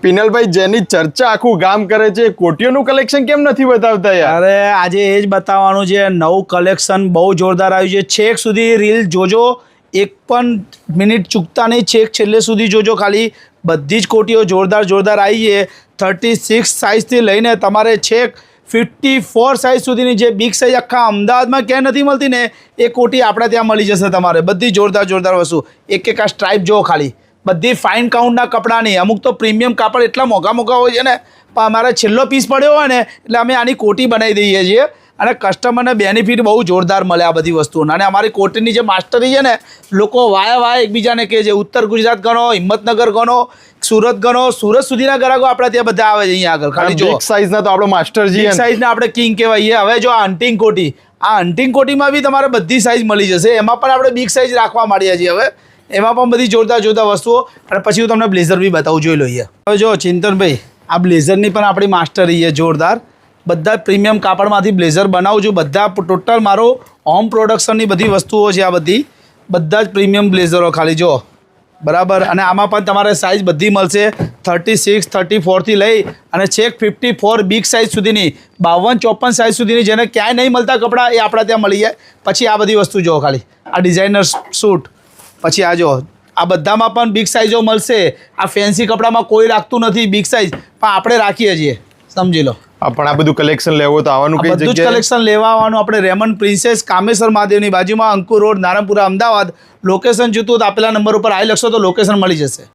પિનલભાઈ જેની ચર્ચા આખું ગામ કરે છે કોટીઓનું કલેક્શન કેમ નથી બતાવતા યાર? અરે આજે એ જ બતાવવાનું છે, નવું કલેક્શન બહુ જોરદાર આવ્યું છે. છેક સુધી રીલ જોજો, એક પણ મિનિટ ચૂકતા નહીં, છેક છેલ્લે સુધી જોજો. ખાલી બધી જ કોટીઓ જોરદાર જોરદાર આવી છે. 36 સાઇઝથી લઈને તમારે છેક 54 સાઇઝ સુધીની જે બિગ સાઇઝ આખા અમદાવાદમાં ક્યાંય નથી મળતી ને એ કોટી આપણે ત્યાં મળી જશે તમારે. બધી જોરદાર જોરદાર વસ્તુ. એક એક આ સ્ટ્રાઇપ જુઓ ખાલી, બધી ફાઇન કાઉન્ટના કપડાની. અમુક તો પ્રીમિયમ કાપડ એટલા મોંઘા મોંઘા હોય છે ને, પણ અમારે છેલ્લો પીસ પડ્યો હોય ને એટલે અમે આની કોટી બનાવી દઈએ છીએ અને કસ્ટમરને બેનિફિટ બહુ જોરદાર મળે આ બધી વસ્તુઓના. અને અમારી કોટીની જે માસ્ટરી છે ને, લોકો વાયા એકબીજાને કહે છે. ઉત્તર ગુજરાત ગણો, હિંમતનગર ગણો, સુરત ગણો, સુરત સુધીના ગ્રાહકો આપણા ત્યાં બધા આવે છે અહીંયા આગળ. ખાલી જો સાઇઝના તો આપણો માસ્ટરજી સાઇઝના આપણે કિંગ કહેવાય. હવે જો આ હન્ટિંગ કોટી, આ હન્ટિંગ કોટીમાં બી તમારે બધી સાઇઝ મળી જશે. એમાં પણ આપણે બિગ સાઇઝ રાખવા માંડીએ છીએ હવે. એમાં પણ બધી જોરદાર જોરદાર વસ્તુઓ. અને પછી હું તમને બ્લેઝર બી બતાવું, જોઈ લઈએ. હવે જો ચિંતનભાઈ, આ બ્લેઝરની પણ આપણી માસ્ટરી છે જોરદાર. બધા પ્રીમિયમ કાપડમાંથી બ્લેઝર બનાવું છું. બધા ટોટલ મારો હોમ પ્રોડક્શનની બધી વસ્તુઓ છે આ બધી. બધા જ પ્રીમિયમ બ્લેઝરો ખાલી જો બરાબર. અને આમાં પણ તમારે સાઇઝ બધી મળશે. 36, 34થી લઈ અને છેક 54 બિગ સાઇઝ સુધીની, 52, 54 સાઇઝ સુધીની, જેને ક્યાંય નહીં મળતા કપડાં એ આપણા ત્યાં મળી જાય. પછી આ બધી વસ્તુ જો ખાલી, આ ડિઝાઇનર સૂટ, પછી આ જો આ બધામાં પણ બિગ સાઇઝો મળશે. આ ફેન્સી કપડામાં કોઈ રાખતું નથી બિગ સાઇઝ, પણ આપણે રાખીએ છીએ, સમજી લો. પણ આ બધું કલેક્શન લેવું તો આવવાનું કઈ બધું જ કલેક્શન લેવા આવવાનું આપણે રેમન્ડ પ્રિન્સેસ કામેશ્વર મહાદેવની બાજુમાં, અંકુર રોડ, નારણપુરા, અમદાવાદ. લોકેશન જોતું તો આપેલા નંબર ઉપર આવી લખશો તો લોકેશન મળી જશે.